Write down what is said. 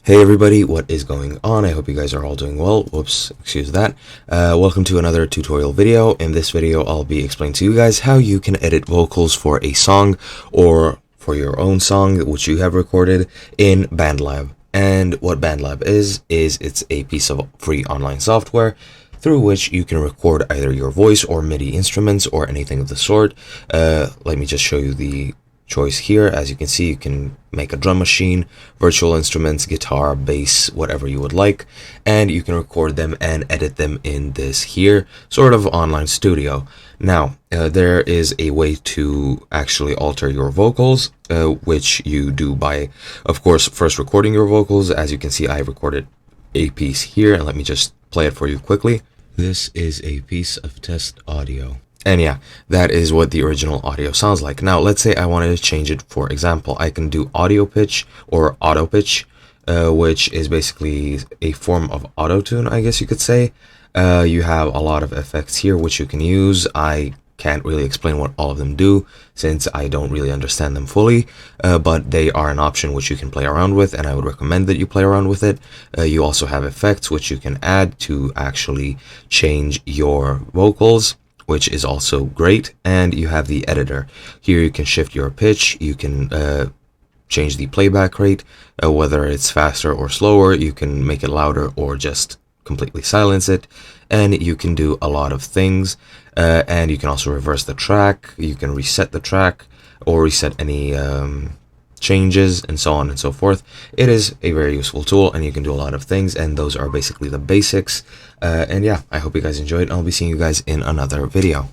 Hey everybody, what is going on? I hope you guys are all doing well. Whoops, excuse that. Welcome to another tutorial video. In this video, I'll be explaining to you guys how you can edit vocals for a song or for your own song which you have recorded in Bandlab. And what Bandlab is it's a piece of free online software through which you can record either your voice or MIDI instruments or anything of the sort. Let me just show you the choice here. As you can see, you can make a drum machine, virtual instruments, guitar, bass, whatever you would like, and you can record them and edit them in this here sort of online studio. Now there is a way to actually alter your vocals, which you do by, of course, first recording your vocals. As you can see, I recorded a piece here, and let me just play it for you quickly. This is a piece of test audio. And yeah, that is what the original audio sounds like. Now, let's say I wanted to change it. For example, I can do audio pitch or auto pitch, which is basically a form of auto-tune, I guess you could say. You have a lot of effects here which you can use. I can't really explain what all of them do since I don't really understand them fully, but they are an option which you can play around with, and I would recommend that you play around with it. You also have effects which you can add to actually change your vocals, which is also great. And you have the editor. Here you can shift your pitch, you can change the playback rate, whether it's faster or slower, you can make it louder or just completely silence it, and you can do a lot of things. And you can also reverse the track, you can reset the track or reset any changes, and so on and so forth. It is a very useful tool, and you can do a lot of things, and those are basically the basics. And yeah, I hope you guys enjoyed. I'll be seeing you guys in another video.